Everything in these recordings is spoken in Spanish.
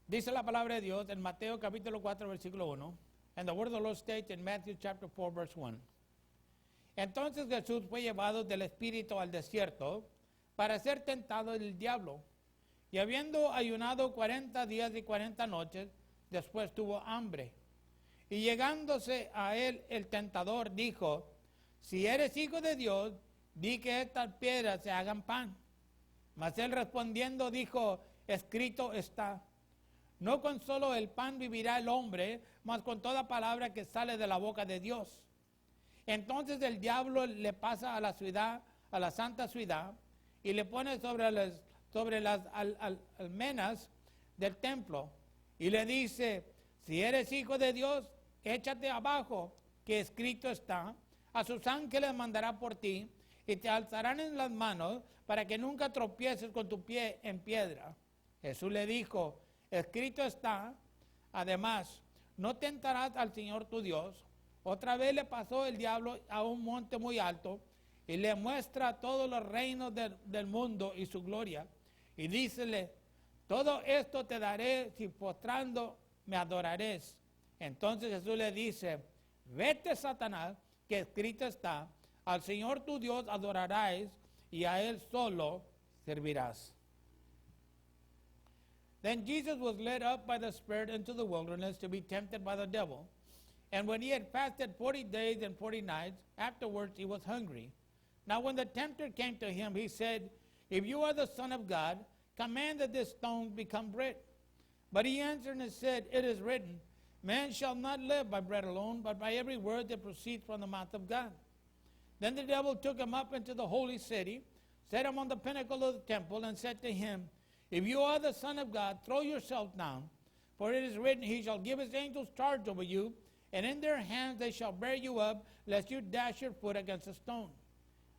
Dice la palabra de Dios en Mateo capítulo 4, versículo 1. And the word of the Lord states in Matthew chapter 4, verse 1. Entonces Jesús fue llevado del Espíritu al desierto para ser tentado del diablo. Y habiendo ayunado 40 días y 40 noches, después tuvo hambre. Y llegándose a él el tentador dijo, si eres hijo de Dios, di que estas piedras se hagan pan. Mas él respondiendo dijo, escrito está, no con solo el pan vivirá el hombre, mas con toda palabra que sale de la boca de Dios. Entonces el diablo le pasa a la ciudad, a la santa ciudad, y le pone sobre las almenas del templo, y le dice, si eres hijo de Dios, échate abajo, que escrito está, a sus ángeles mandará por ti, y te alzarán en las manos, para que nunca tropieces con tu pie en piedra. Jesús le dijo, escrito está, además, no tentarás al Señor tu Dios. Otra vez le pasó el diablo a un monte muy alto y le muestra todos los reinos del mundo y su gloria. Y dícele, todo esto te daré si postrando me adorares. Entonces Jesús le dice, vete Satanás, que escrito está, al Señor tu Dios adorarás y a Él solo servirás. Then Jesus was led up by the Spirit into the wilderness to be tempted by the devil. And when he had fasted 40 days and 40 nights, afterwards he was hungry. Now when the tempter came to him, he said, if you are the Son of God, command that this stone become bread. But he answered and said, it is written, man shall not live by bread alone, but by every word that proceeds from the mouth of God. Then the devil took him up into the holy city, set him on the pinnacle of the temple, and said to him, if you are the Son of God, throw yourself down, for it is written, he shall give his angels charge over you, and in their hands they shall bear you up, lest you dash your foot against a stone.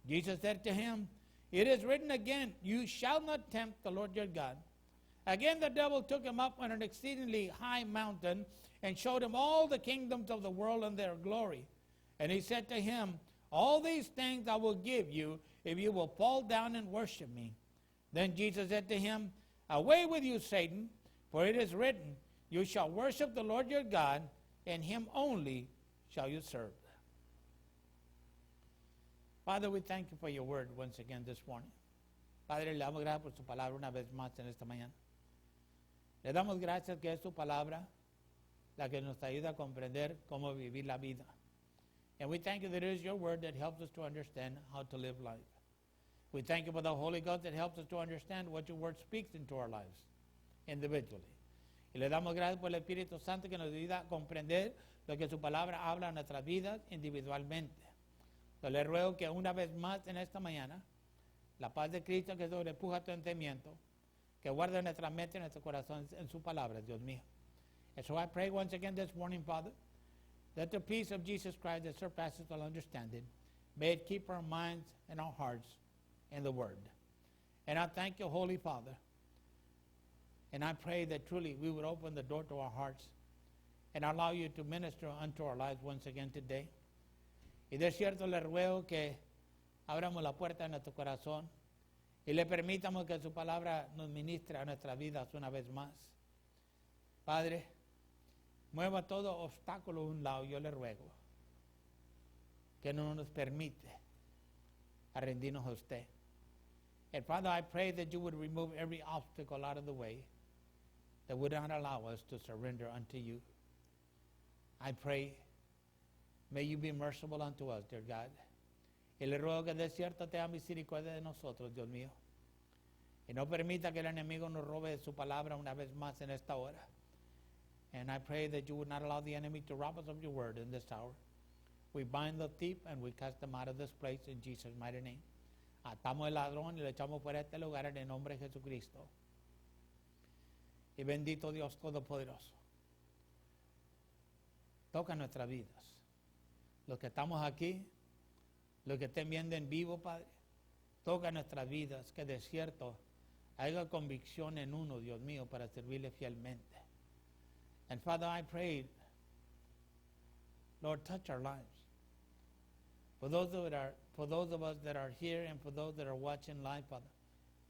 Jesus said to him, it is written again, you shall not tempt the Lord your God. Again the devil took him up on an exceedingly high mountain, and showed him all the kingdoms of the world and their glory. And he said to him, all these things I will give you, if you will fall down and worship me. Then Jesus said to him, away with you, Satan, for it is written, you shall worship the Lord your God, and him only shall you serve. Father, we thank you for your word once again this morning. Padre, le damos gracias por su palabra una vez más en esta mañana. Le damos gracias que es su palabra la que nos ayuda a comprender cómo vivir la vida. And we thank you that it is your word that helps us to understand how to live life. We thank you for the Holy Ghost that helps us to understand what your word speaks into our lives individually. Y le damos gracias por el Espíritu Santo que nos ayuda a comprender lo que su palabra habla en nuestras vidas individualmente. Yo le ruego que una vez más en esta mañana, la paz de Cristo que sobrepuja tu entendimiento, que guarde nuestra mente y nuestro corazón en su palabra, Dios mío. And so I pray once again this morning, Father, that the peace of Jesus Christ that surpasses all understanding, may it keep our minds and our hearts in the Word. And I thank you, Holy Father, and I pray that truly we would open the door to our hearts and allow you to minister unto our lives once again today. Y de cierto le ruego que abramos la puerta de nuestro corazón y le permitamos que su palabra nos ministre a nuestras vidas una vez más. Padre, mueva todo obstáculo a un lado, yo le ruego, que no nos permite a rendirnos a usted. And Father, I pray that you would remove every obstacle out of the way that would not allow us to surrender unto you. I pray, may you be merciful unto us, dear God. Y le ruego que de cierto tenga misericordia de nosotros, Dios mío. Y no permita que el enemigo nos robe su palabra una vez más en esta hora. And I pray that you would not allow the enemy to rob us of your word in this hour. We bind the thief and we cast them out of this place in Jesus' mighty name. Atamos el ladrón y le echamos fuera de este lugar en el nombre de Jesucristo. Y bendito Dios Todopoderoso. Toca nuestras vidas. Los que estamos aquí, los que estén viendo en vivo, Padre, toca nuestras vidas, que de cierto haya convicción en uno, Dios mío, para servirle fielmente. And Father, I pray, Lord, touch our lives. For those of us that are here and for those that are watching live, Father,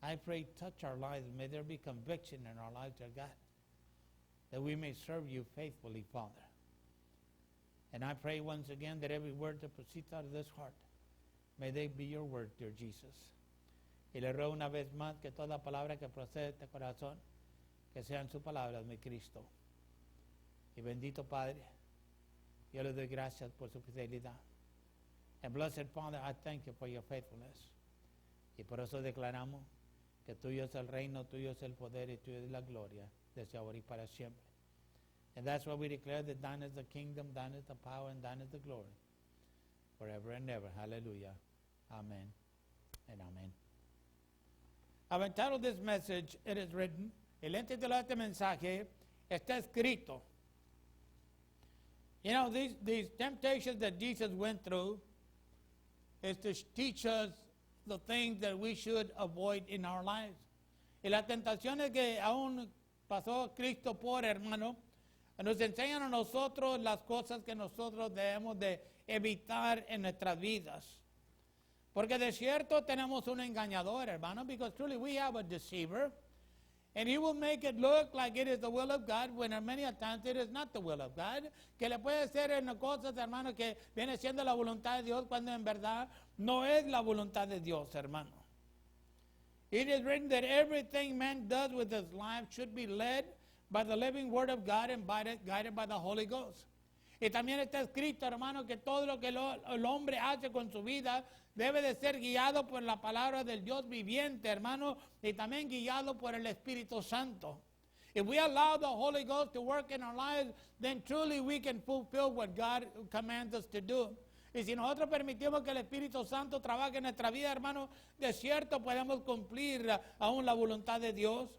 I pray, touch our lives. May there be conviction in our lives, dear God. that we may serve you faithfully, Father. And I pray once again that every word that proceeds out of this heart, may they be your word, dear Jesus. Y le ruego una vez más que toda palabra que procede de este corazón, que sean sus palabras, mi Cristo. Y bendito Padre, yo le doy gracias por su fidelidad. And blessed Father, I thank you for your faithfulness. Y por eso declaramos que tuyo es el reino, tuyo es el poder y tuyo es la gloria, desde ahora y para siempre. And that's why we declare that thine is the kingdom, thine is the power, and thine is the glory, forever and ever. Hallelujah. Amen and amen. I've entitled this message, it is written, el título de este mensaje está escrito. You know, these temptations that Jesus went through is to teach us the things that we should avoid in our lives. Y las tentaciones que aún pasó Cristo por, hermano, nos enseñan a nosotros las cosas que nosotros debemos de evitar en nuestras vidas. Porque de cierto tenemos un engañador, hermano, because truly we have a deceiver. And he will make it look like it is the will of God, when many times it is not the will of God. Que le puede ser en cosas, hermano, que viene siendo la voluntad de Dios, cuando en verdad no es la voluntad de Dios, hermano. It is written that everything man does with his life should be led by the living word of God and guided by the Holy Ghost. Y también está escrito, hermano, que todo lo que el hombre hace con su vida debe de ser guiado por la palabra del Dios viviente, hermano, y también guiado por el Espíritu Santo. If we allow the Holy Ghost to work in our lives, then truly we can fulfill what God commands us to do. Y si nosotros permitimos que el Espíritu Santo trabaje en nuestra vida, hermano, de cierto podemos cumplir aún la voluntad de Dios.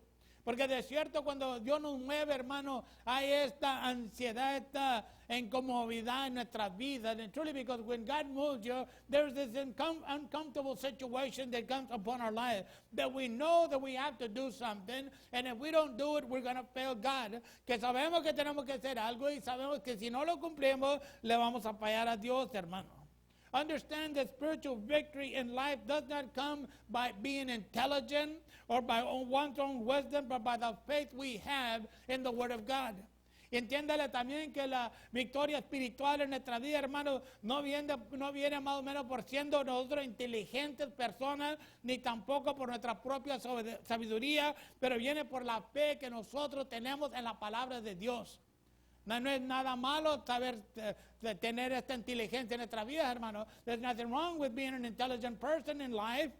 Porque de cierto cuando Dios nos mueve, hermano, hay esta ansiedad, esta incomodidad en nuestras vidas. And truly, because when God moves you, there's this uncomfortable situation that comes upon our life, that we know that we have to do something, and if we don't do it, we're going to fail God. Que sabemos que tenemos que hacer algo y sabemos que si no lo cumplimos, le vamos a fallar a Dios, hermano. Understand that spiritual victory in life does not come by being intelligent or by one's own wisdom, but by the faith we have in the Word of God. Entiéndale también que la victoria espiritual en nuestra vida, hermano, no viene más o menos por siendo nosotros inteligentes personas, ni tampoco por nuestra propia sabiduría, pero viene por la fe que nosotros tenemos en la palabra de Dios. No es nada malo saber tener esta inteligencia en nuestra vida, hermano. There's nothing wrong with being an intelligent person in life.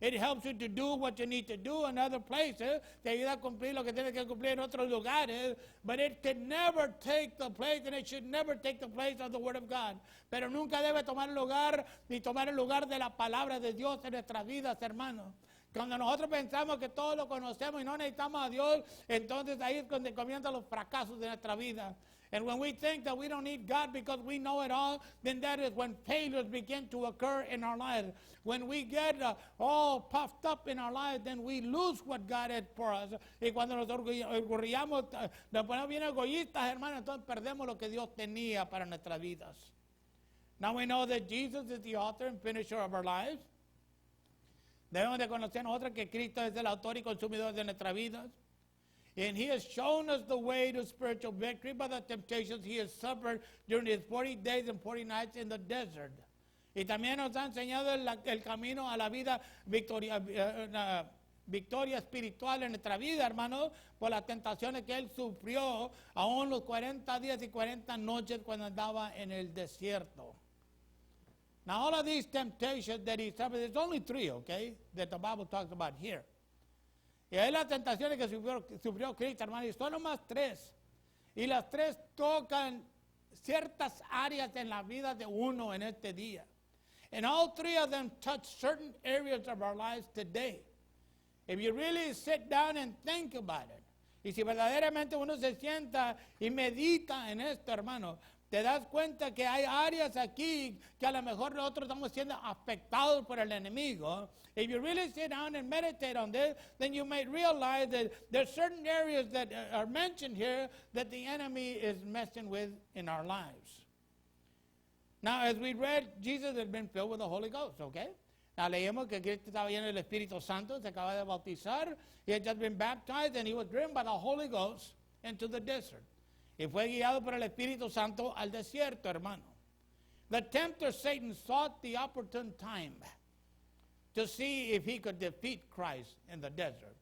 It helps you to do what you need to do in other places. Te ayuda a cumplir lo que tienes que cumplir en otros lugares. But it can never take the place, and it should never take the place of the Word of God. Pero nunca debe tomar lugar, ni tomar el lugar de la palabra de Dios en nuestras vidas, hermano. Cuando nosotros pensamos que todo lo conocemos y no necesitamos a Dios, entonces ahí es donde comienzan los fracasos de nuestra vida. And when we think that we don't need God because we know it all, then that is when failures begin to occur in our lives. When we get all puffed up in our lives, then we lose what God had for us. Y cuando nos orgullamos, nos ponemos bien egoístas, hermanos, entonces perdemos lo que Dios tenía para nuestras vidas. Now we know that Jesus is the author and finisher of our lives. Debemos de conocer nosotros que Cristo es el autor y consumidor de nuestras vidas. And he has shown us the way to spiritual victory by the temptations he has suffered during his 40 days and 40 nights in the desert. Y también nos ha enseñado el camino a la vida victoria espiritual en nuestra vida, hermano, por las tentaciones que él sufrió aún los 40 días y 40 noches cuando andaba en el desierto. Now, all of these temptations that he suffered, there's only 3, okay, that the Bible talks about here. Y ahí las tentaciones que sufrió Cristo, hermano, y son nomás 3. Y las 3 tocan ciertas áreas en la vida de uno en este día. And all 3 of them touch certain areas of our lives today. If you really sit down and think about it, y si verdaderamente uno se sienta y medita en esto, hermano, te das cuenta que hay áreas aquí que a lo mejor nosotros estamos siendo afectados por el enemigo. If you really sit down and meditate on this, then you might realize that there are certain areas that are mentioned here that the enemy is messing with in our lives. Now, as we read, Jesus had been filled with the Holy Ghost, okay? Now, leemos que Cristo estaba lleno del Espíritu Santo, se acaba de bautizar. He had just been baptized and he was driven by the Holy Ghost. into the desert. Y fue guiado por el Espíritu Santo al desierto, hermano. The tempter Satan sought the opportune time to see if he could defeat Christ in the desert.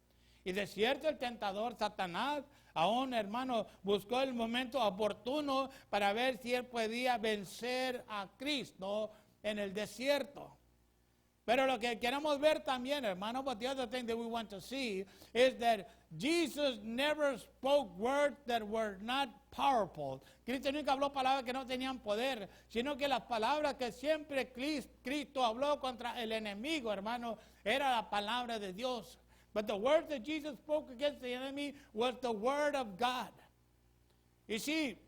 Y de cierto el tentador Satanás, aún hermano, buscó el momento oportuno para ver si él podía vencer a Cristo en el desierto. Pero lo que queremos ver también, hermano, but the other thing that we want to see is that Jesus never spoke words that were not powerful. Cristo nunca habló palabras que no tenían poder, sino que las palabras que siempre Cristo habló contra el enemigo, hermano, era la palabra de Dios. But the word that Jesus spoke against the enemy was the word of God. You see,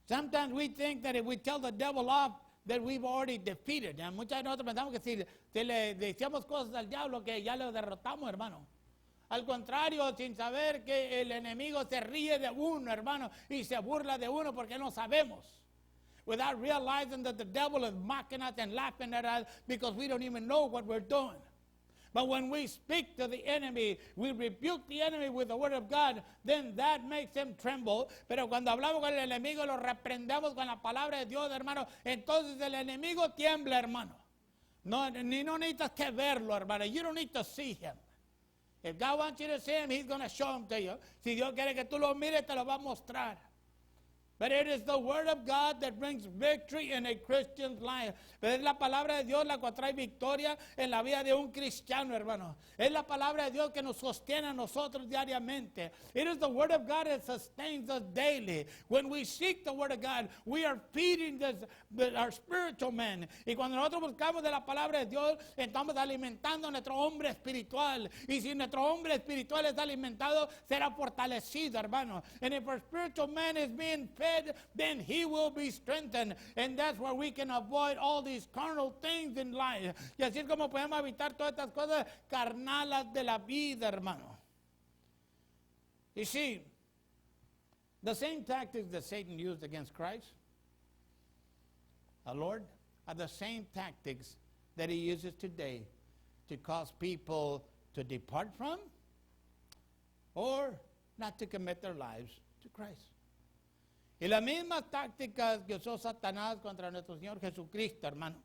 sometimes we think that if we tell the devil off, that we've already defeated him. Muchas de nosotros pensamos que si le decíamos cosas al diablo, que ya lo derrotamos, hermano. Al contrario, sin saber que el enemigo se ríe de uno, hermano, y se burla de uno porque no sabemos. Without realizing that the devil is mocking us and laughing at us because we don't even know what we're doing. But when we speak to the enemy, we rebuke the enemy with the word of God, then that makes him tremble. Pero cuando hablamos con el enemigo, lo reprendemos con la palabra de Dios, hermano, entonces el enemigo tiembla, hermano. No necesitas que verlo, hermano. You don't need to see him. If God wants you to see him, he's going to show him to you. Si Dios quiere que tú lo mires, te lo va a mostrar. But it is the word of God that brings victory in a Christian's life. Pero es la palabra de Dios la cual trae victoria en la vida de un cristiano, hermano. Es la palabra de Dios que nos sostiene a nosotros diariamente. It is the word of God that sustains us daily. When we seek the word of God, we are feeding our spiritual man. Y cuando nosotros buscamos de la palabra de Dios, estamos alimentando a nuestro hombre espiritual. Y si nuestro hombre espiritual es alimentado, será fortalecido, hermano. And if our spiritual man is being fed, then he will be strengthened. And that's where we can avoid all these carnal things in life. Y así es como podemos evitar todas estas cosas carnales de la vida, hermano. You see, the same tactics that Satan used against Christ, our Lord, are the same tactics that he uses today to cause people to depart from or not to commit their lives to Christ. Y las mismas tácticas que usó Satanás contra nuestro Señor Jesucristo, hermano,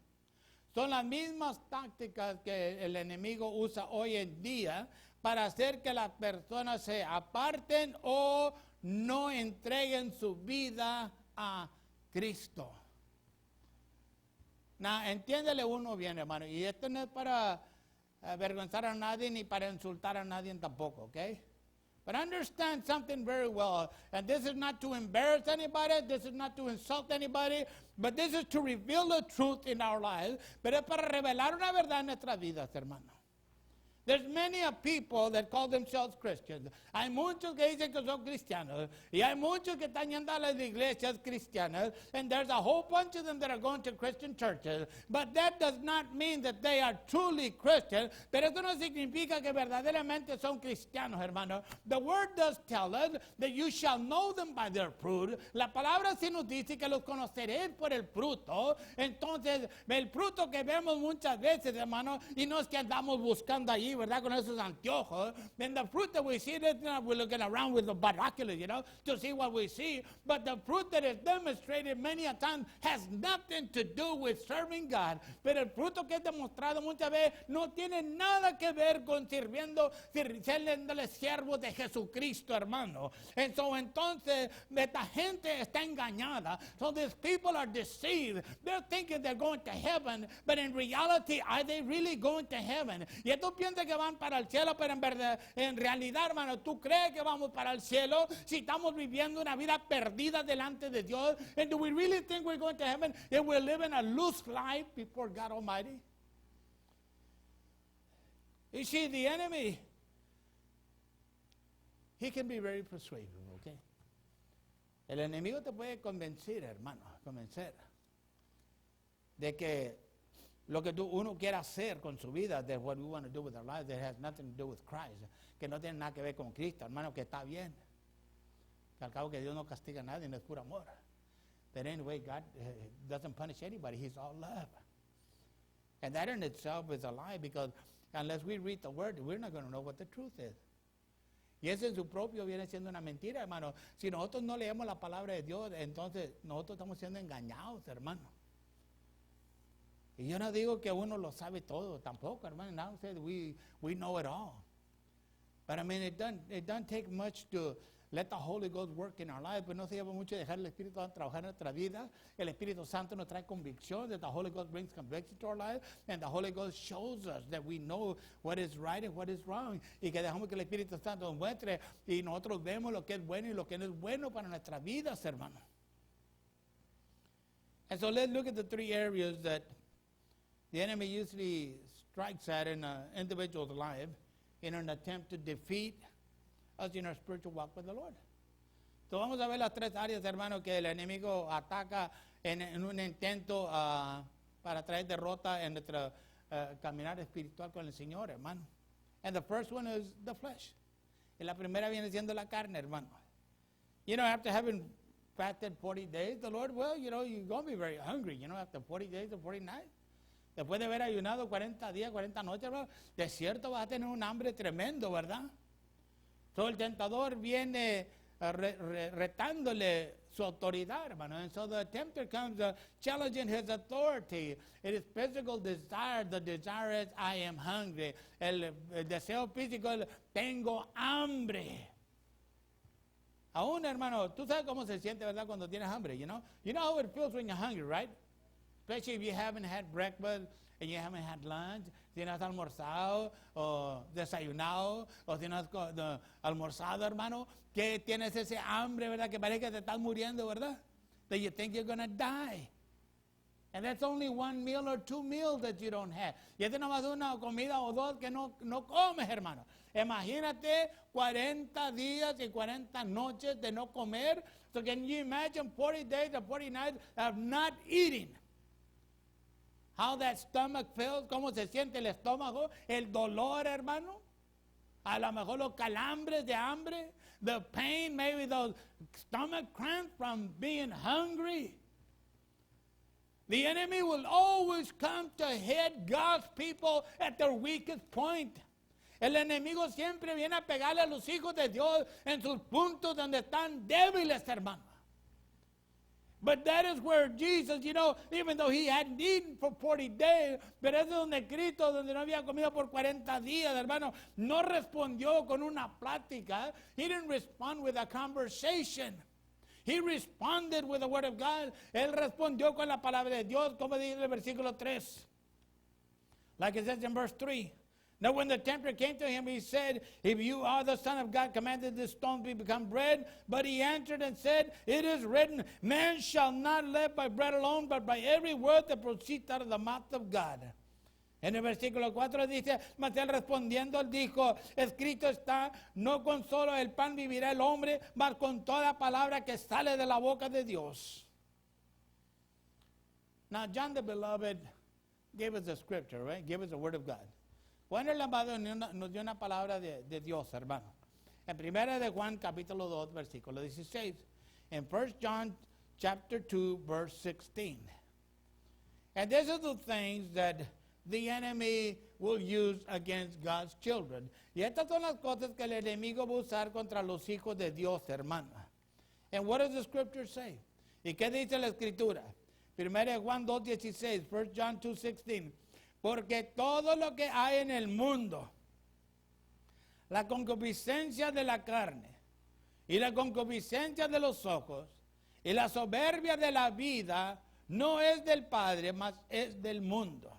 son las mismas tácticas que el enemigo usa hoy en día para hacer que las personas se aparten o no entreguen su vida a Cristo. Entiéndele uno bien, hermano, y esto no es para avergonzar a nadie ni para insultar a nadie tampoco, ¿ok? But understand something very well, and this is not to embarrass anybody, this is not to insult anybody, but this is to reveal the truth in our lives, pero es para revelar una verdad en nuestras vidas, hermano. There's many people that call themselves Christians. Hay muchos que dicen que son cristianos. Y hay muchos que están yendo a las iglesias cristianas. And there's a whole bunch of them that are going to Christian churches. But that does not mean that they are truly Christian. Pero eso no significa que verdaderamente son cristianos, hermano. The word does tell us that you shall know them by their fruit. La palabra sí nos dice que los conoceréis por el fruto. Entonces, el fruto que vemos muchas veces, hermano, y no es que andamos buscando allí, ¿verdad? Con esos anteojos. And the fruit that we see, we're looking around with the binoculars, you know, to see what we see. But the fruit that is demonstrated many a time has nothing to do with serving God. Pero el fruto que es demostrado muchas veces no tiene nada que ver con siéndole siervos de Jesucristo, hermano. Entonces, esta gente está engañada. So these people are deceived. They're thinking they're going to heaven, but in reality, are they really going to heaven? Y tú piensas que van para el cielo, pero en realidad, hermano, ¿tú crees que vamos para el cielo si estamos viviendo una vida perdida delante de Dios? And do we really think we're going to heaven if we're living a loose life before God Almighty? You see, the enemy, he can be very persuasive, okay? El enemigo te puede convencer, hermano, de que lo que uno quiere hacer con su vida, that what we want to do with our lives, that has nothing to do with Christ, que no tiene nada que ver con Cristo, hermano, que está bien. Que al cabo que Dios no castiga a nadie, no es puro amor. But anyway, God doesn't punish anybody, He's all love. And that in itself is a lie, because unless we read the Word, we're not going to know what the truth is. Y eso en su propio viene siendo una mentira, hermano. Si nosotros no leemos la palabra de Dios, entonces nosotros estamos siendo engañados, hermano. Y yo no digo que uno lo sabe todo, tampoco, hermano. Now said we know it all. But I mean, it doesn't take much to let the Holy Ghost work in our lives. Pues no se lleva mucho dejar el Espíritu Santo trabajar en nuestra vida. El Espíritu Santo nos trae convicción. That the Holy Ghost brings conviction to our life. And the Holy Ghost shows us that we know what is right and what is wrong. Y que dejamos que el Espíritu Santo nos muestre y nosotros vemos lo que es bueno y lo que no es bueno para nuestras vidas, hermano. And so let's look at the three areas that the enemy usually strikes at in an individual's life in an attempt to defeat us in our spiritual walk with the Lord. Entonces vamos a ver las tres áreas, hermano, que el enemigo ataca en un intento para traer derrota en nuestro caminar espiritual con el Señor, hermano. And the first one is the flesh. Y la primera viene siendo la carne, hermano. You know, after having fasted 40 days, the Lord, well, you know, you're going to be very hungry, you know, after 40 days or 40 nights. Después de haber ayunado 40 días, 40 noches, hermano, de cierto vas a tener un hambre tremendo, ¿verdad? Todo el tentador viene retándole su autoridad, hermano. And so the tempter comes challenging his authority. It is physical desire. The desire is, I am hungry. El deseo físico es, tengo hambre. Aún, hermano, tú sabes cómo se siente, ¿verdad? Cuando tienes hambre, you know? You know how it feels when you're hungry, right? Especially if you haven't had breakfast and you haven't had lunch, si no has almorzado o desayunado o si no has almorzado, hermano, que tienes ese hambre, ¿verdad? Que parece que te estás muriendo, ¿verdad? That you think you're going to die. And that's only one meal or two meals that you don't have. Y es nomás una comida o dos que no comes, hermano. Imagínate 40 días y 40 noches de no comer. So can you imagine 40 days or 40 nights of not eating? How that stomach feels, cómo se siente el estómago, el dolor, hermano. A lo mejor los calambres de hambre, the pain, maybe those stomach cramps from being hungry. The enemy will always come to hit God's people at their weakest point. El enemigo siempre viene a pegarle a los hijos de Dios en sus puntos donde están débiles, hermano. But that is where Jesus, you know, even though he hadn't eaten for 40 days, pero eso es donde Cristo, donde no había comido por 40 días, hermano, no respondió con una plática. He didn't respond with a conversation. He responded with the word of God. Él respondió con la palabra de Dios, como dice el versículo 3. Like it says in verse 3. Now when the tempter came to him, he said, if you are the Son of God, command that this stone be become bread. But he answered and said, it is written, man shall not live by bread alone, but by every word that proceeds out of the mouth of God. En el versículo 4 dice, mas él respondiendo, él dijo, escrito está, no con solo el pan vivirá el hombre, mas con toda palabra que sale de la boca de Dios. Now John the Beloved gave us the scripture, right? Gave us the word of God. Juan el amado nos dio una palabra de Dios, hermano. En 1 de Juan, capítulo 2, versículo 16. En 1 John, chapter 2, verse 16. And these are the things that the enemy will use against God's children. Y estas son las cosas que el enemigo va a usar contra los hijos de Dios, hermano. And what does the scripture say? ¿Y qué dice la escritura? 1 de Juan 2, 16. 1 John 2, 16. Porque todo lo que hay en el mundo, la concupiscencia de la carne y la concupiscencia de los ojos y la soberbia de la vida no es del Padre, mas es del mundo.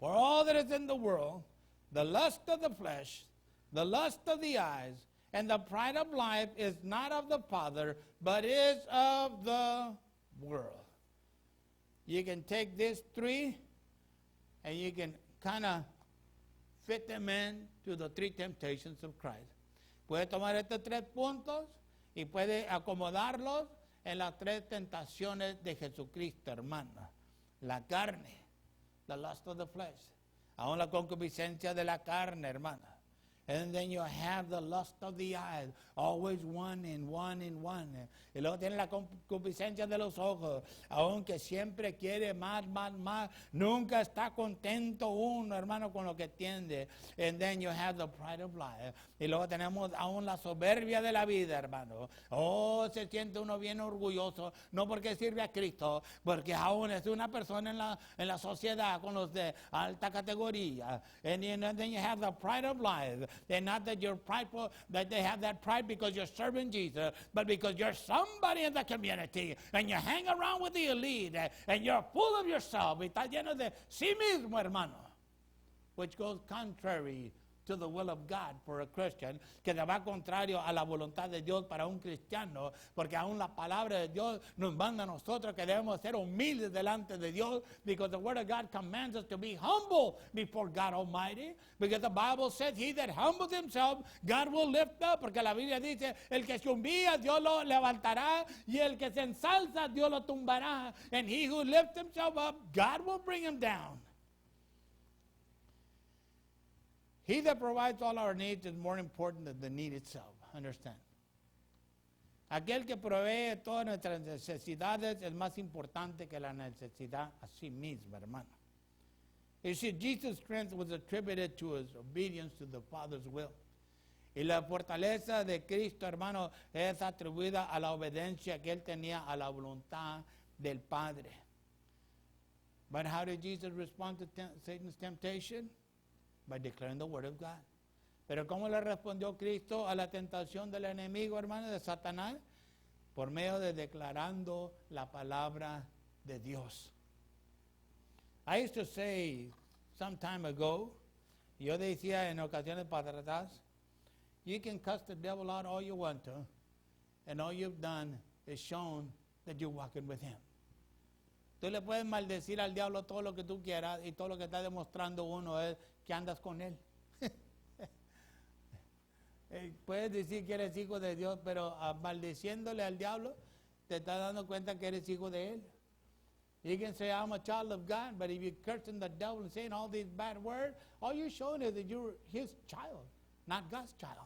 For all that is in the world, the lust of the flesh, the lust of the eyes, and the pride of life is not of the Father, but is of the world. You can take these three and you can kind of fit them in to the three temptations of Christ. Puede tomar estos tres puntos y puede acomodarlos en las tres tentaciones de Jesucristo, hermano. La carne, the lust of the flesh. Aún la concupiscencia de la carne, hermana. And then you have the lust of the eyes, always one and one and one. Y luego tiene la concupiscencia de los ojos, aunque siempre quiere más, más, más. Nunca está contento uno, hermano, con lo que tiene. And then you have the pride of life. Y luego tenemos aún la soberbia de la vida, hermano. Oh, se siente uno bien orgulloso, no porque sirve a Cristo, porque aún es una persona en la sociedad con los de alta categoría. And then you have the pride of life. And not that you're prideful, that they have that pride because you're serving Jesus, but because you're somebody in the community and you hang around with the elite and you're full of yourself. Y está lleno de sí mismo, hermano. Which goes contrary to the will of God for a Christian, que le va contrario a la voluntad de Dios para un cristiano, porque aún la palabra de Dios nos manda a nosotros que debemos ser humildes delante de Dios, because the word of God commands us to be humble before God Almighty, because the Bible says, he that humbles himself, God will lift up, porque la Biblia dice, el que se humilla, Dios lo levantará, y el que se ensalza, Dios lo tumbará, and he who lifts himself up, God will bring him down. He that provides all our needs is more important than the need itself. Understand? Aquel que provee todas nuestras necesidades es más importante que la necesidad a sí misma, hermano. You see, Jesus' strength was attributed to his obedience to the Father's will. Y la fortaleza de Cristo, hermano, es atribuida a la obediencia que él tenía a la voluntad del Padre. But how did Jesus respond to Satan's temptation? By declaring the word of God. Pero ¿cómo le respondió Cristo a la tentación del enemigo, hermano, de Satanás? Por medio de declarando la palabra de Dios. I used to say some time ago, yo decía en ocasiones para atrás, you can cuss the devil out all you want to, and all you've done is shown that you're walking with him. Tú le puedes maldecir al diablo todo lo que tú quieras y todo lo que está demostrando uno es que andas con él. Puedes decir que eres hijo de Dios, pero maldeciéndole al diablo te estás dando cuenta que eres hijo de él. You can say, I'm a child of God, but if you're cursing the devil and saying all these bad words, all you're showing is that you're his child, not God's child.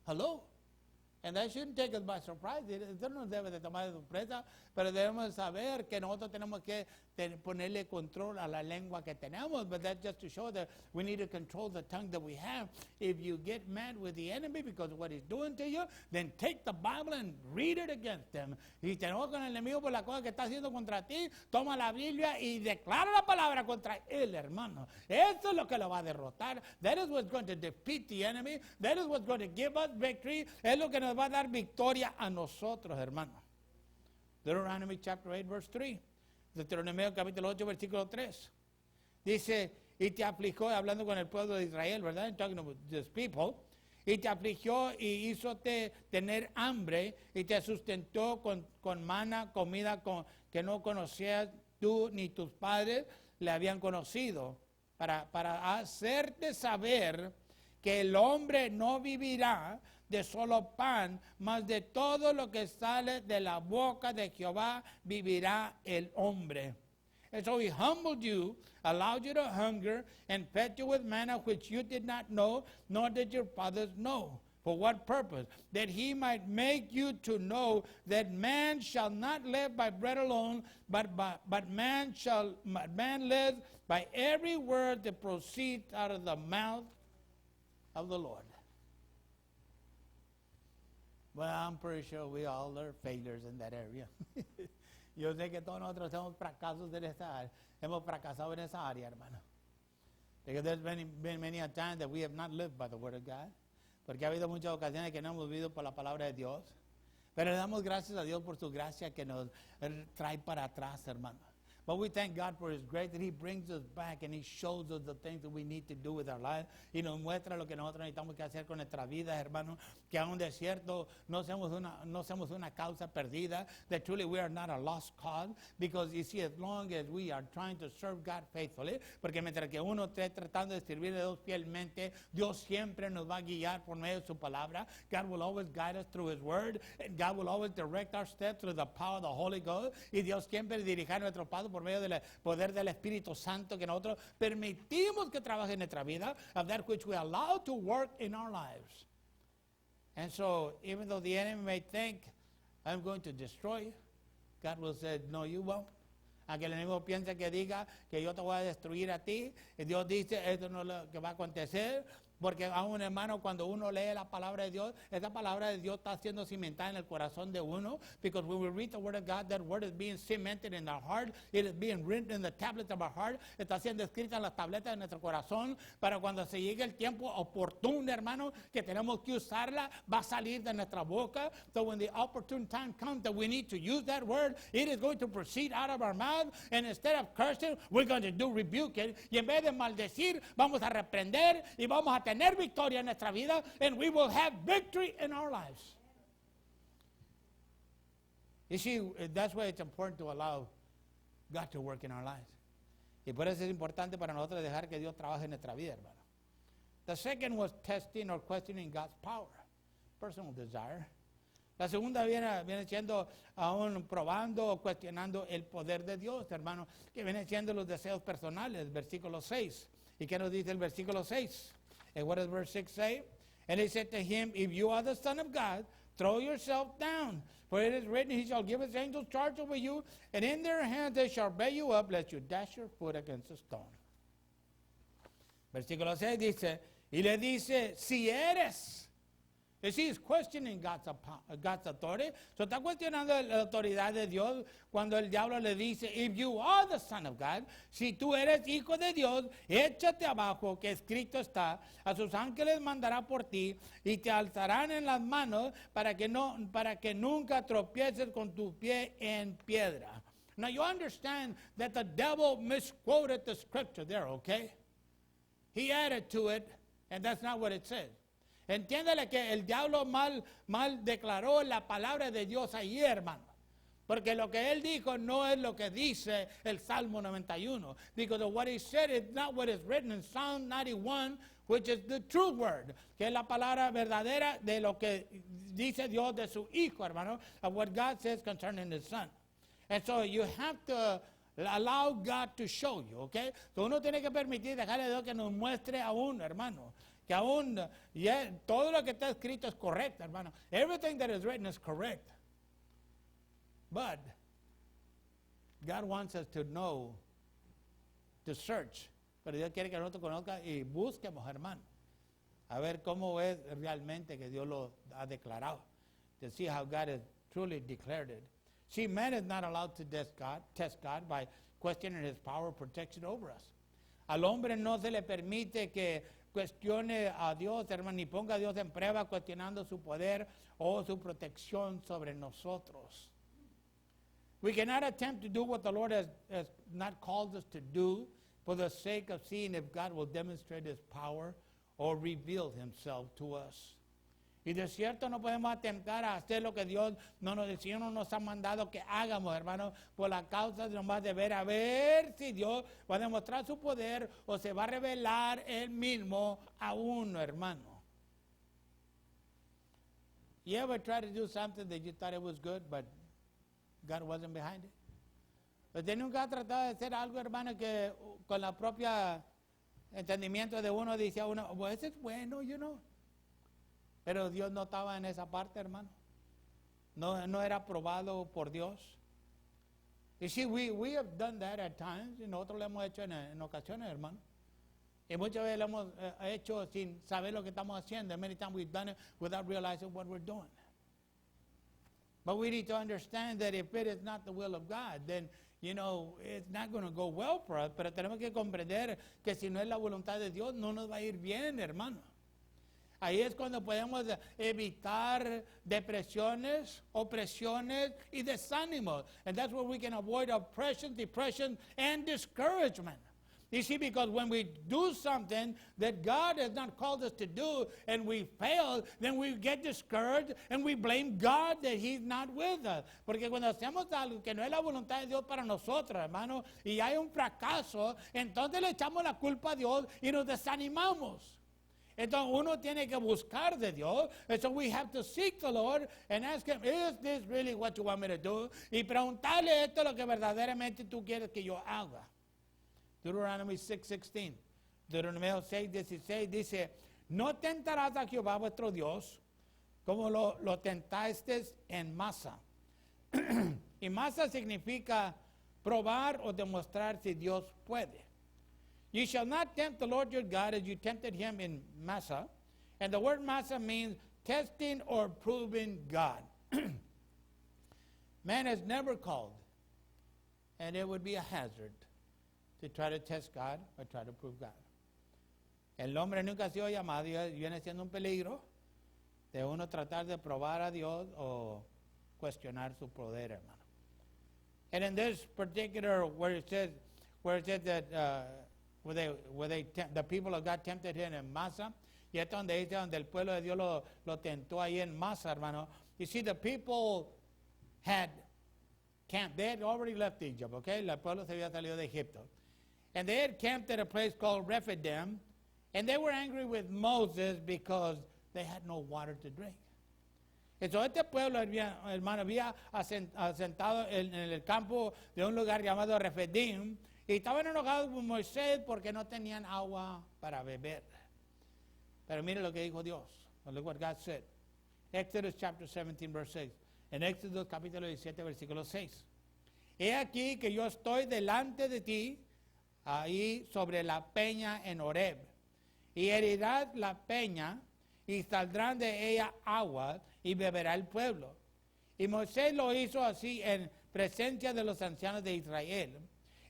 Hello? And that shouldn't take us by surprise. Eso no nos debe de tomar de sorpresa, pero debemos saber que nosotros tenemos que ponerle control a la lengua que tenemos. But that's just to show that we need to control the tongue that we have. If you get mad with the enemy because of what he's doing to you, then take the Bible and read it against him. Y te enojas con el enemigo por la cosa que está haciendo contra ti, toma la Biblia y declara la palabra contra él, hermano. Eso es lo que lo va a derrotar. That is what's going to defeat the enemy. That is what's going to give us victory. Es lo que nos va a dar victoria a nosotros, hermano. Deuteronomy chapter 8, verse 3. Deuteronomio capítulo 8, versículo 3. Dice, y te afligió, hablando con el pueblo de Israel, ¿verdad? Talking about these people. Y te afligió y hízote tener hambre y te sustentó con mana, comida que no conocías tú ni tus padres le habían conocido, para hacerte saber que el hombre no vivirá de solo pan, mas de todo lo que sale de la boca de Jehová vivirá el hombre. And so he humbled you, allowed you to hunger, and fed you with manna which you did not know, nor did your fathers know. For what purpose? That he might make you to know that man shall not live by bread alone, but man lives by every word that proceeds out of the mouth of the Lord. Well, I'm pretty sure we all are failures in that area. Yo sé que todos nosotros hemos fracasado en esa área. Hemos fracasado en esa área, hermano. Because there's been many a time that we have not lived by the word of God. Porque ha habido muchas ocasiones que no hemos vivido por la palabra de Dios. Pero le damos gracias a Dios por su gracia que nos trae para atrás, hermano. But we thank God for his grace that he brings us back and he shows us the things that we need to do with our life. Y nos muestra lo que nosotros necesitamos que hacer con nuestra vida, hermano. Que aún de cierto no somos una causa perdida. That truly we are not a lost cause. Because you see, as long as we are trying to serve God faithfully, porque mientras que uno esté tratando de servirle a Dios fielmente, Dios siempre nos va a guiar por medio de su palabra. God will always guide us through his word. And God will always direct our steps through the power of the Holy Ghost. Y Dios siempre dirigirá nuestro paso por por medio del poder del Espíritu Santo, que nosotros permitimos que trabaje en nuestra vida, of that which we allow to work in our lives. And so, even though the enemy may think, I'm going to destroy you, God will say, no, you won't. Aunque el enemigo piense que diga que yo te voy a destruir a ti, y Dios dice, esto no es lo que va a acontecer. Porque aún, hermano, cuando uno lee la palabra de Dios, esa palabra de Dios está siendo cimentada en el corazón de uno. Because when we read the word of God, that word is being cemented in our heart. It is being written in the tablets of our heart. Está siendo escrita en las tabletas de nuestro corazón. Para cuando se llegue el tiempo oportuno, hermano, que tenemos que usarla, va a salir de nuestra boca. So when the opportune time comes that we need to use that word, it is going to proceed out of our mouth. And instead of cursing, we're going to do rebuke it. Y en vez de maldecir, vamos a reprender y vamos a tener victoria en nuestra vida, and we will have victory in our lives. You see, that's why it's important to allow God to work in our lives. Y por eso es importante para nosotros dejar que Dios trabaje en nuestra vida, hermano. The second was testing or questioning God's power, personal desire. La segunda viene siendo aún probando o cuestionando el poder de Dios, hermano, que viene siendo los deseos personales, versículo 6. ¿Y qué nos dice el versículo 6? And what does verse 6 say? And he said to him, if you are the Son of God, throw yourself down. For it is written, he shall give his angels charge over you, and in their hands they shall bear you up, lest you dash your foot against a stone. Versículo 6 dice, y le dice, si eres. You see, he's questioning God's authority. So está cuestionando la autoridad de Dios cuando el diablo le dice, if you are the Son of God, si tú eres hijo de Dios, échate abajo, que escrito está, a sus ángeles mandará por ti y te alzarán en las manos para que nunca tropieces con tu pie en piedra. Now you understand that the devil misquoted the scripture there, okay? He added to it, and that's not what it says. Entiéndale que el diablo mal declaró la palabra de Dios ahí, hermano. Porque lo que él dijo no es lo que dice el Salmo 91. Because what he said is not what is written in Psalm 91, which is the true word. Que es la palabra verdadera de lo que dice Dios de su hijo, hermano. Of what God says concerning his son. And so you have to allow God to show you, okay? So uno tiene que permitir, dejarle a Dios que nos muestre a uno, hermano. Que aún todo lo que está escrito es correcto, hermano. Everything that is written is correct. But God wants us to know, to search. Pero Dios quiere que nosotros conozcamos y busquemos, hermano. A ver cómo es realmente que Dios lo ha declarado. To see how God has truly declared it. See, man is not allowed to test God by questioning his power or protection over us. Al hombre no se le permite que cuestione a Dios, hermano, ni ponga a Dios en prueba cuestionando su poder o su protección sobre nosotros. We cannot attempt to do what the Lord has not called us to do for the sake of seeing if God will demonstrate his power or reveal himself to us. Y de cierto no podemos atentar a hacer lo que Dios no nos ha mandado que hagamos, hermano, por la causa de nomás de ver a ver si Dios va a demostrar su poder o se va a revelar él mismo a uno, hermano. You ever try to do something that you thought it was good, but God wasn't behind it? ¿Usted nunca ha tratado de hacer algo, hermano, que con la propia entendimiento de uno dice a uno, pues eso es bueno, you know? Pero Dios no estaba en esa parte, hermano. No era aprobado por Dios. You see, we have done that at times. Y nosotros lo hemos hecho en ocasiones, hermano. Y muchas veces lo hemos hecho sin saber lo que estamos haciendo. And many times we've done it without realizing what we're doing. But we need to understand that if it is not the will of God, then, you know, it's not going to go well for us. Pero tenemos que comprender que si no es la voluntad de Dios, no nos va a ir bien, hermano. Ahí es cuando podemos evitar depresiones, opresiones y desánimos. And that's where we can avoid oppression, depression, and discouragement. You see, because when we do something that God has not called us to do and we fail, then we get discouraged and we blame God that he's not with us. Porque cuando hacemos algo que no es la voluntad de Dios para nosotros, hermano, y hay un fracaso, entonces le echamos la culpa a Dios y nos desanimamos. Entonces uno tiene que buscar de Dios. And so we have to seek the Lord and ask Him, is this really what you want me to do? Y preguntarle esto es lo que verdaderamente tú quieres que yo haga. Deuteronomy 6:16. Deuteronomio 6:16 dice, no tentarás a Jehová vuestro Dios como lo tentaste en Masa. Y Masa significa probar o demostrar si Dios puede. You shall not tempt the Lord your God as you tempted him in Massa. And the word Massa means testing or proving God. Man has never called, and it would be a hazard to try to test God or try to prove God. El hombre nunca ha sido llamado y viene siendo un peligro de uno tratar de probar a Dios o cuestionar su poder, hermano. And in this particular, where it says that the people of God tempted him in Massa, y esto donde dice donde el pueblo de Dios lo tentó ahí en Massa, hermano. You see, the people had camped. They had already left Egypt, okay? El pueblo se había salido de Egipto. And they had camped at a place called Rephidim, and they were angry with Moses because they had no water to drink. Entonces este pueblo, hermano, había asentado en el campo de un lugar llamado Rephidim, y estaban enojados con Moisés porque no tenían agua para beber. Pero mire lo que dijo Dios. Look what God said. Exodus chapter 17, verse 6. En Éxodo capítulo 17, versículo 6. He aquí que yo estoy delante de ti, ahí sobre la peña en Horeb. Y herirás la peña, y saldrán de ella aguas, y beberá el pueblo. Y Moisés lo hizo así en presencia de los ancianos de Israel.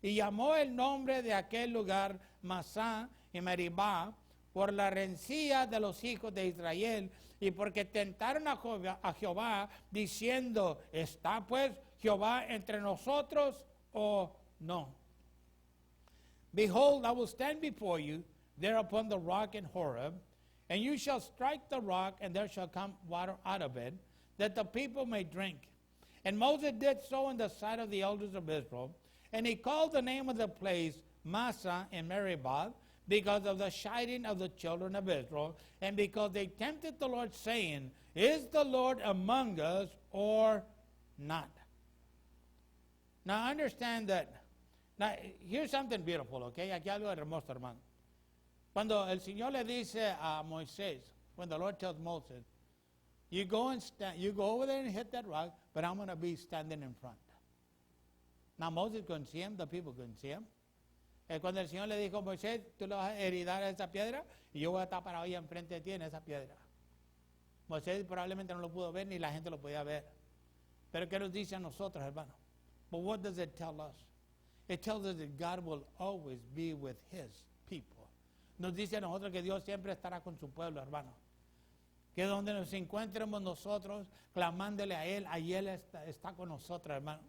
Y llamó el nombre de aquel lugar Masá y Meribá por la rencilla de los hijos de Israel y porque tentaron a Jehová diciendo, ¿está pues Jehová entre nosotros o no? Behold, I will stand before you there upon the rock in Horeb, and you shall strike the rock, and there shall come water out of it, that the people may drink. And Moses did so in the sight of the elders of Israel. And he called the name of the place Massa in Meribah because of the chiding of the children of Israel, and because they tempted the Lord, saying, is the Lord among us or not? Now understand that. Now here's something beautiful, okay? Aquí algo hermoso, hermano. Cuando el Señor le dice a Moisés, when the Lord tells Moses, you go over there and hit that rock, but I'm going to be standing in front. Now Moses couldn't see him, the people couldn't see him. Cuando el Señor le dijo a Moisés, tú le vas a heridar a esa piedra y yo voy a estar parado ahí enfrente de ti en esa piedra. Moisés probablemente no lo pudo ver ni la gente lo podía ver. Pero ¿qué nos dice a nosotros, hermano? But what does it tell us? It tells us that God will always be with His people. Nos dice a nosotros que Dios siempre estará con su pueblo, hermano. Que donde nos encuentremos nosotros, clamándole a Él, ahí Él está con nosotros, hermano.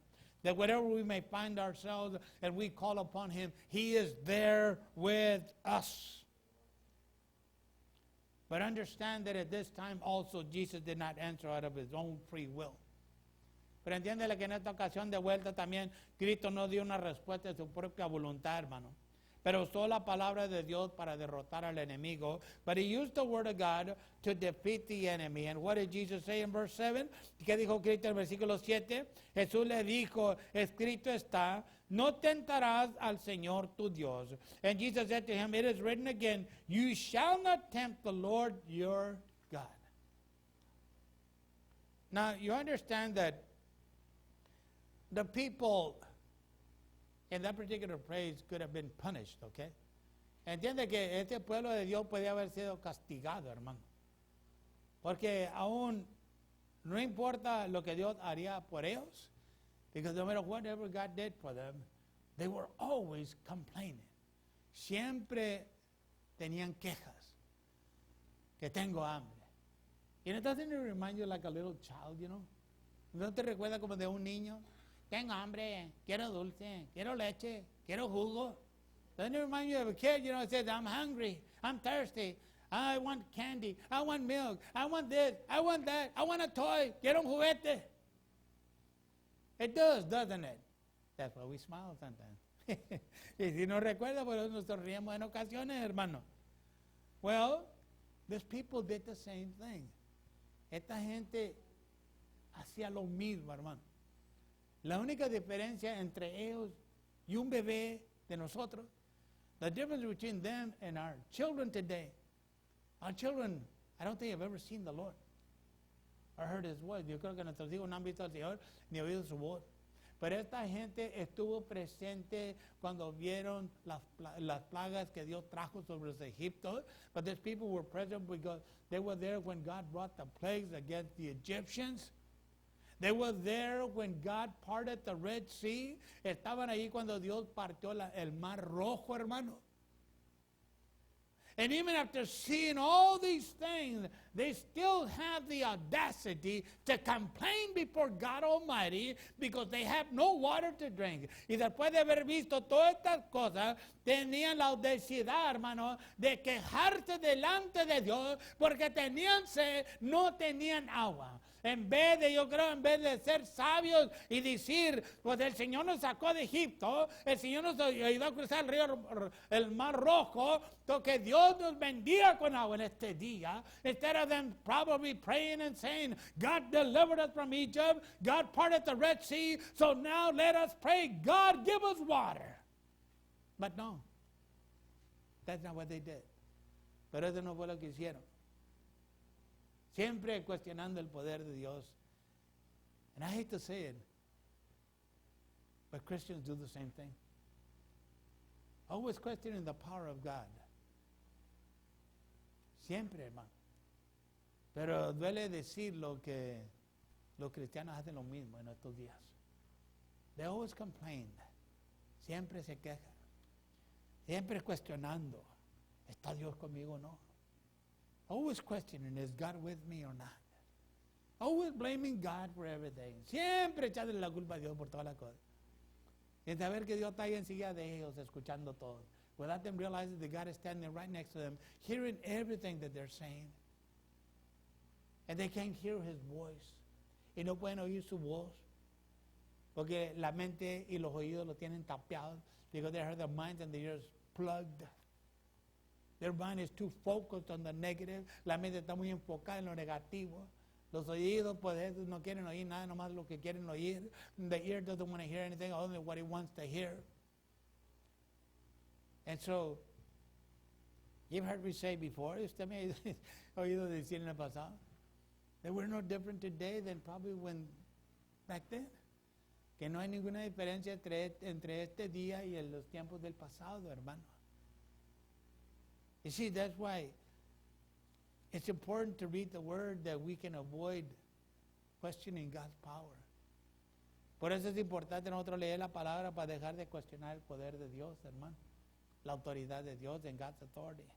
That wherever we may find ourselves and we call upon Him, He is there with us. But understand that at this time also Jesus did not answer out of His own free will. Pero entiéndele que en esta ocasión de vuelta también Cristo no dio una respuesta de su propia voluntad, hermano. Pero usó la palabra de Dios para derrotar al enemigo. But He used the word of God to defeat the enemy. And what did Jesus say in verse 7? ¿Qué dijo Cristo en el versículo 7? Jesús le dijo, escrito está, no tentarás al Señor tu Dios. And Jesus said to him, it is written again, you shall not tempt the Lord your God. Now, you understand that the people in that particular place could have been punished, okay? Entiende que este pueblo de Dios podía haber sido castigado, hermano. Porque aún no importa lo que Dios haría por ellos, because no matter whatever God did for them, they were always complaining. Siempre tenían quejas. Que tengo hambre. You know, doesn't it remind you like a little child, you know? ¿No te recuerda como de un niño? Tengo hambre, quiero dulce, quiero leche, quiero jugo. Doesn't it remind you of a kid, you know, it says, I'm hungry, I'm thirsty, I want candy, I want milk, I want this, I want that, I want a toy, quiero un juguete. It does, doesn't it? That's why we smile sometimes. Y si no recuerda, pues nos sonríamos en ocasiones, hermano. Well, These people did the same thing. Esta gente hacía lo mismo, hermano. La única diferencia entre ellos y un bebé de nosotros, the difference between them and our children today, our children, I don't think I've ever seen the Lord or heard His voice. Yo creo que nuestros hijos no han visto al Señor ni oído su voz. Pero esta gente estuvo presente cuando vieron las plagas que Dios trajo sobre los egipcios. But these people were present because they were there when God brought the plagues against the Egyptians. They were there when God parted the Red Sea. Estaban ahí cuando Dios partió el Mar Rojo, hermano. And even after seeing all these things, they still have the audacity to complain before God Almighty because they have no water to drink. Y después de haber visto todas estas cosas, tenían la audacidad, hermano, de quejarse delante de Dios porque tenían sed, no tenían agua. En vez de ser sabios y decir, pues el Señor nos sacó de Egipto, el Señor nos ayudó a cruzar el Mar Rojo, que Dios nos bendiga con agua en este día, instead of them probably praying and saying, God delivered us from Egypt, God parted the Red Sea, so now let us pray, God give us water. But no, that's not what they did. Pero eso no fue lo que hicieron. Siempre cuestionando el poder de Dios. And I hate to say it, but Christians do the same thing. Always questioning the power of God. Siempre, hermano. Pero duele decirlo que los cristianos hacen lo mismo en estos días. They always complain. Siempre se quejan. Siempre cuestionando. ¿Está Dios conmigo o no? Always questioning, is God with me or not? Always blaming God for everything. Siempre echándole la culpa a Dios por todas las cosas. Y saber que Dios está ahí enseguida de ellos, escuchando todo. Without them realizing that God is standing right next to them, hearing everything that they're saying. And they can't hear His voice. Y no pueden oír su voz. Porque la mente y los oídos lo tienen tapiados. Because they have their minds and their ears plugged. Their mind is too focused on the negative. La mente está muy enfocada en lo negativo. Los oídos, pues, no quieren oír nada, nomás lo que quieren oír. The ear doesn't want to hear anything, only what it wants to hear. And so, you've heard me say before, usted me ha oído decir en el pasado, that we're no different today than probably when back then. Que no hay ninguna diferencia entre este día y en los tiempos del pasado, hermano. You see, that's why it's important to read the Word that we can avoid questioning God's power. Por eso es importante nosotros leer la palabra para dejar de cuestionar el poder de Dios, hermano. La autoridad de Dios and God's authority.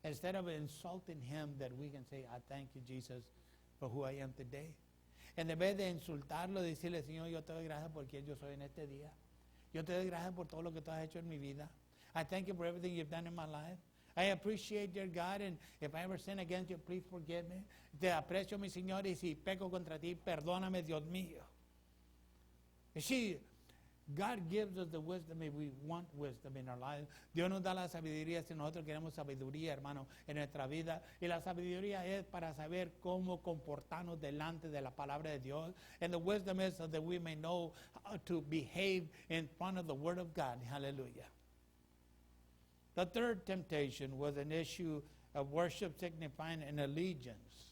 Instead of insulting Him, that we can say, I thank you, Jesus, for who I am today. En vez de insultarlo, decirle, Señor, yo te doy gracias por quien yo soy en este día. Yo te doy gracias por todo lo que tú has hecho en mi vida. I thank you for everything you've done in my life. I appreciate, dear God, and if I ever sin against you, please forgive me. Te aprecio, mi Señor, y si peco contra ti, perdóname, Dios mío. You see, God gives us the wisdom if we want wisdom in our lives. Dios nos da la sabiduría si nosotros queremos sabiduría, hermano, en nuestra vida. Y la sabiduría es para saber cómo comportarnos delante de la palabra de Dios. And the wisdom is so that we may know how to behave in front of the Word of God. Hallelujah. The third temptation was an issue of worship signifying an allegiance.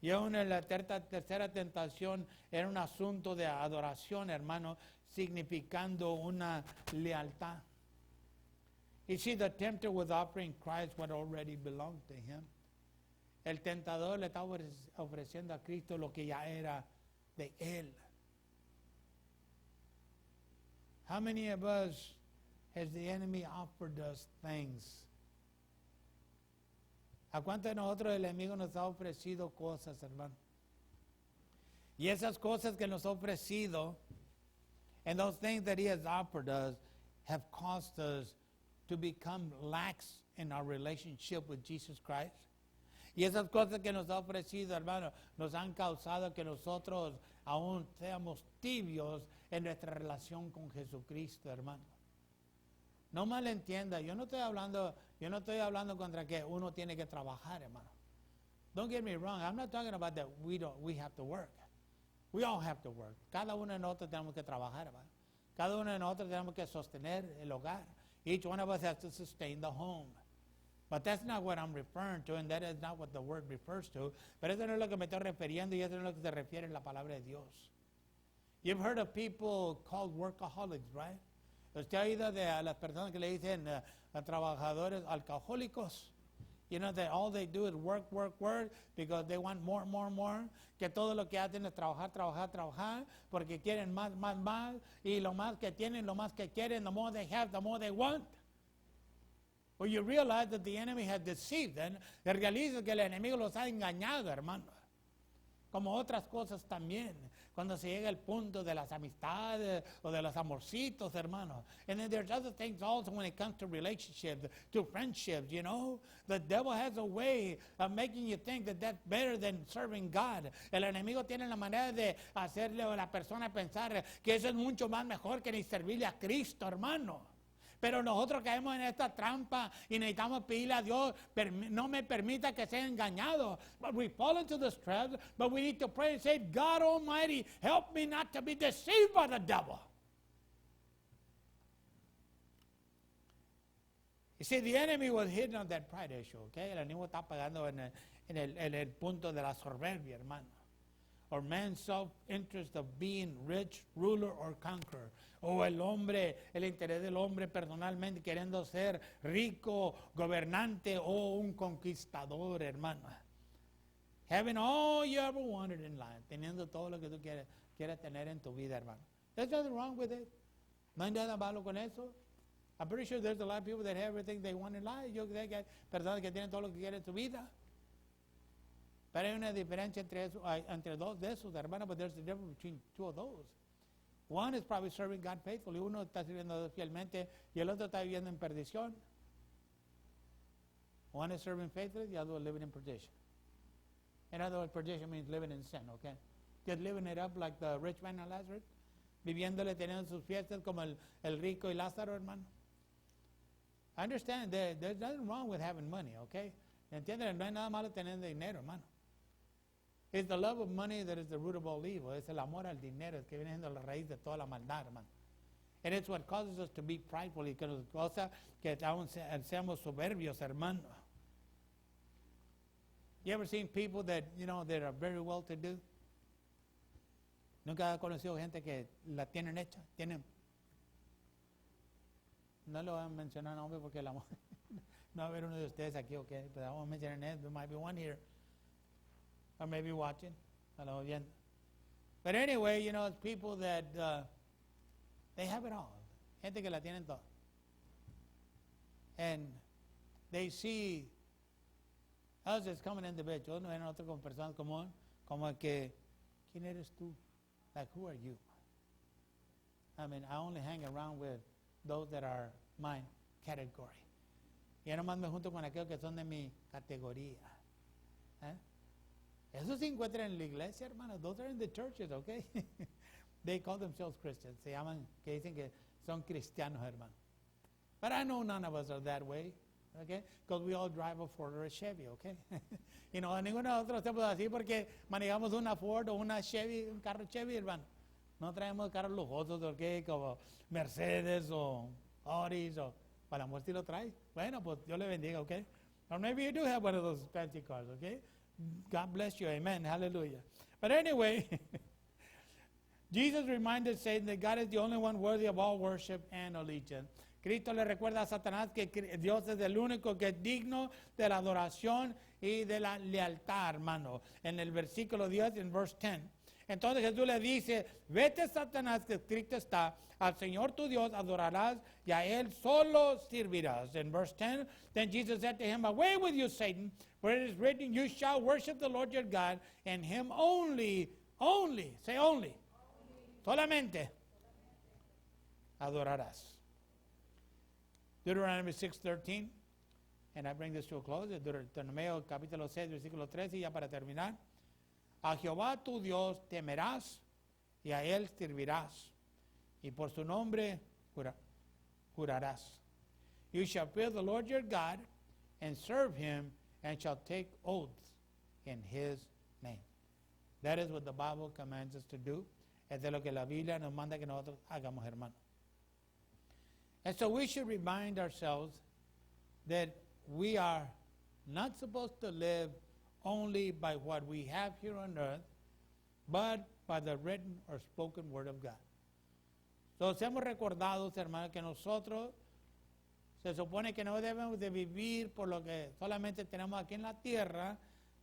Y aún en la tercera tentación era un asunto de adoración, hermano, significando una lealtad. You see, the tempter was offering Christ what already belonged to him. El tentador le estaba ofreciendo a Cristo lo que ya era de él. How many of us has the enemy offered us things? ¿A cuántos de nosotros el enemigo nos ha ofrecido cosas, hermano? Y esas cosas que nos ha ofrecido, and those things that he has offered us, have caused us to become lax in our relationship with Jesus Christ. Y esas cosas que nos ha ofrecido, hermano, nos han causado que nosotros aún seamos tibios en nuestra relación con Jesucristo, hermano. No malentienda, yo no estoy hablando contra que uno tiene que trabajar, hermano. Don't get me wrong, I'm not talking about that we have to work. We all have to work. Cada uno de nosotros tenemos que trabajar, hermano. Cada uno de nosotros tenemos que sostener el hogar. Each one of us has to sustain the home. But that's not what I'm referring to, and that is not what the word refers to. Pero eso no es lo que me estoy refiriendo, y eso no es lo que se refiere en la palabra de Dios. You've heard of people called workaholics, right? Usted ha oído de a las personas que le dicen a trabajadores alcohólicos. You know that all they do is work, because they want more. Que todo lo que hacen es trabajar, porque quieren más. Y lo más que tienen, lo más que quieren, the more they have, the more they want. Well, you realize that the enemy has deceived them. Realiza que el enemigo los ha engañado, hermano. Como otras cosas también. Cuando se llega al punto de las amistades o de los amorcitos, hermano. And then there's other things also when it comes to relationships, to friendships, you know. The devil has a way of making you think that that's better than serving God. El enemigo tiene la manera de hacerle a la persona pensar que eso es mucho más mejor que ni servirle a Cristo, hermano. Pero nosotros caemos en esta trampa y necesitamos pedirle a Dios, no me permita que sea engañado. But we fall into this trap, but we need to pray and say, God Almighty, help me not to be deceived by the devil. You see, the enemy was hidden on that pride issue, okay? El enemigo está pagando en el punto de la soberbia, hermano. Or man's self-interest of being rich, ruler, or conqueror. O el interés del hombre personalmente queriendo ser rico, gobernante o un conquistador, hermano. Having all you ever wanted in life. Teniendo todo lo que tú quieres tener en tu vida, hermano. There's nothing wrong with it. No hay nada malo con eso. I'm pretty sure there's a lot of people that have everything they want in life. Yo creo que hay personas que tienen todo lo que quieren en su vida. Pero hay una diferencia entre dos de esos, hermano, but there's a difference between two of those. One is probably serving God faithfully. Uno está sirviendo a Dios fielmente y el otro está viviendo en perdición. One is serving faithfully, the other is living in perdition. In other words, perdition means living in sin, okay? Just living it up like the rich man and Lazarus. Viviéndole, teniendo sus fiestas como el rico y Lázaro, hermano. I understand there's nothing wrong with having money, okay? ¿Entienden? No hay nada malo teniendo dinero, hermano. It's the love of money that is the root of all evil. Es el amor al dinero que viene siendo la raíz de toda la maldad, hermano. And it's what causes us to be prideful, y que nos causa que seamos soberbios, hermano. You ever seen people that, you know, that are very well to do? ¿Nunca ha conocido gente que la tienen hecha? No lo voy a mencionar nombre porque no va a haber uno de ustedes aquí, okay? But I won't mention names. There might be one here. Or maybe watching. But anyway, you know, it's people that they have it all. Gente que la tienen todo. And they see us as coming individuals. No ven a nosotros como personas como que, ¿quién eres tú? Like, who are you? I mean, I only hang around with those that are my category. Y yo nomás me junto con aquellos que son de mi categoría. Eso se encuentra en la iglesia, hermano. Those are in the churches, okay? They call themselves Christians. Se llaman, que dicen que son cristianos, hermano. But I know none of us are that way, okay? Because we all drive a Ford or a Chevy, okay? You know, ninguno de nosotros estamos así porque manejamos una Ford o una Chevy, un carro Chevy, hermano. No traemos carros lujosos, okay? Como Mercedes o Audis o... Para la muerte lo trae. Bueno, pues Dios le bendiga, okay? Or maybe you do have one of those fancy cars, okay? God bless you, amen, hallelujah. But anyway, Jesus reminded Satan that God is the only one worthy of all worship and allegiance. Cristo le recuerda a Satanás que Dios es el único que es digno de la adoración y de la lealtad, hermano. En el versículo 10, en verse 10. Entonces Jesús le dice, vete Satanás, que escrito está, al Señor tu Dios adorarás y a Él solo servirás. In verse 10, then Jesus said to him, away with you, Satan, for it is written, you shall worship the Lord your God, and Him only, say only, solamente adorarás. Deuteronomy 6:13, and I bring this to a close, Deuteronomio capítulo 6, versículo 13, y ya para terminar. A Jehová tu Dios temerás y a Él servirás, y por su nombre jurarás. You shall fear the Lord your God and serve him, and shall take oaths in his name. That is what the Bible commands us to do. Es de lo que la Biblia nos manda que nosotros hagamos, hermano. And so we should remind ourselves that we are not supposed to live only by what we have here on earth, but by the written or spoken word of God. Entonces hemos recordado, hermanos, que nosotros se supone que no debemos de vivir por lo que solamente tenemos aquí en la tierra,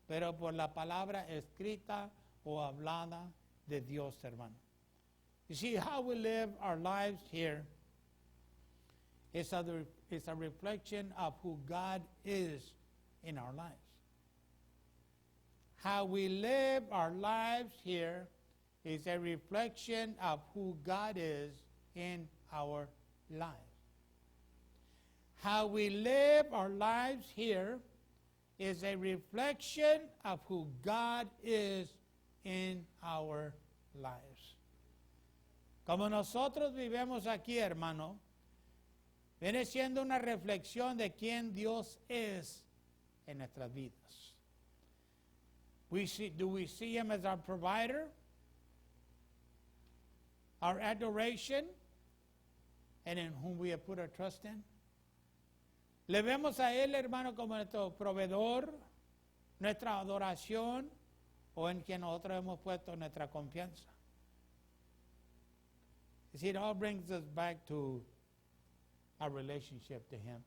pero por la palabra escrita o hablada de Dios, hermano. You see, how we live our lives here is a reflection of who God is in our lives. How we live our lives here is a reflection of who God is in our lives. How we live our lives here is a reflection of who God is in our lives. Como nosotros vivimos aquí, hermano, viene siendo una reflexión de quién Dios es en nuestras vidas. Do we see him as our provider, our adoration, and in whom we have put our trust in? Le vemos a él, hermano, como nuestro proveedor, nuestra adoración, o en quien nosotros hemos puesto nuestra confianza. You see, it all brings us back to our relationship to him.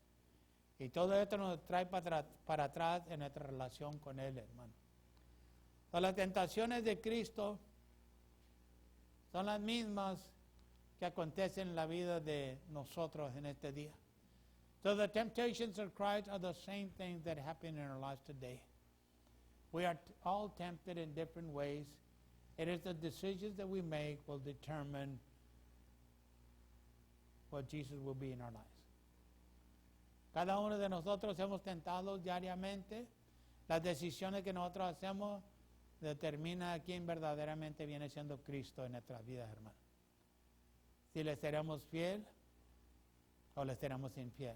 Y todo esto nos trae para atrás en nuestra relación con él, hermano. So, las tentaciones de Cristo son las mismas que acontecen en la vida de nosotros en este día. So the temptations of Christ are the same things that happen in our lives today. We are all tempted in different ways. It is the decisions that we make will determine what Jesus will be in our lives. Cada uno de nosotros hemos tentado diariamente. Las decisiones que nosotros hacemos determina quién verdaderamente viene siendo Cristo en nuestras vidas, hermano. Si le seremos fiel o le seremos infiel.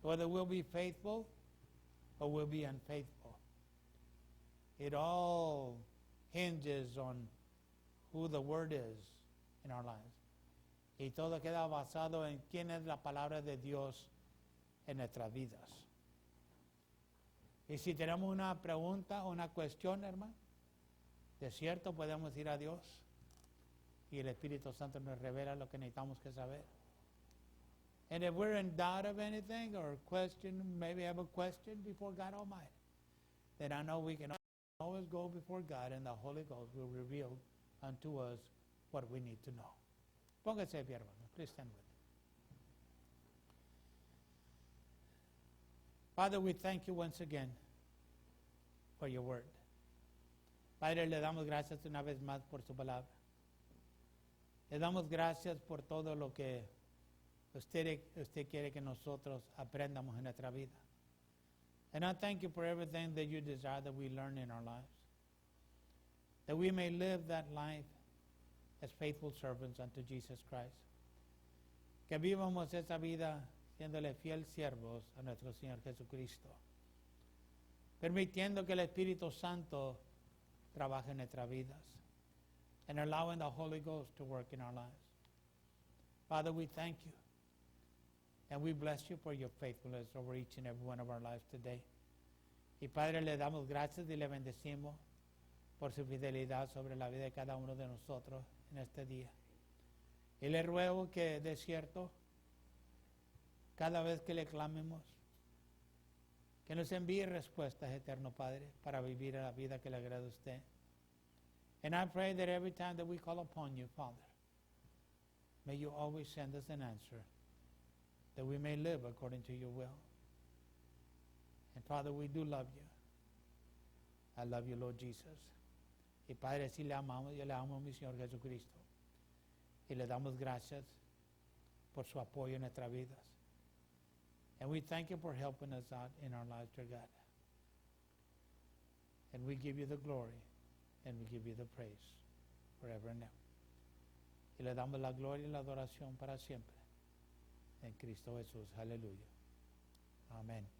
Whether we'll be faithful or we'll be unfaithful. It all hinges on who the Word is in our lives. Y todo queda basado en quién es la palabra de Dios en nuestras vidas. Y si tenemos una pregunta o una cuestión, hermano, de cierto podemos ir a Dios y el Espíritu Santo nos revela lo que necesitamos que saber. And if we're in doubt of anything or question, maybe have a question before God Almighty, then I know we can always go before God and the Holy Ghost will reveal unto us what we need to know. Póngase de pie, hermano. Please stand with me. Father, we thank you once again for your word. Padre, le damos gracias una vez más por su palabra. Le damos gracias por todo lo que usted quiere que nosotros aprendamos en nuestra vida. And I thank you for everything that you desire that we learn in our lives. That we may live that life as faithful servants unto Jesus Christ. Que vivamos esa vida siéndole fiel siervos a nuestro Señor Jesucristo. Permitiendo que el Espíritu Santo trabaje en nuestras vidas. And allowing the Holy Ghost to work in our lives. Father, we thank you. And we bless you for your faithfulness over each and every one of our lives today. Y Padre, le damos gracias y le bendecimos por su fidelidad sobre la vida de cada uno de nosotros en este día. Y le ruego que de cierto, cada vez que le clamemos, que nos envíe respuestas, eterno Padre, para vivir la vida que le agrada a usted. And I pray that every time that we call upon you, Father, may you always send us an answer, that we may live according to your will. And Father, we do love you. I love you, Lord Jesus. Y Padre, si le amamos, yo le amo a mi Señor Jesucristo. Y le damos gracias por su apoyo en nuestras vidas. And we thank you for helping us out in our lives, dear God. And we give you the glory and we give you the praise forever and ever. Y le damos la gloria y la adoración para siempre. en Cristo Jesús. Aleluya. Amén.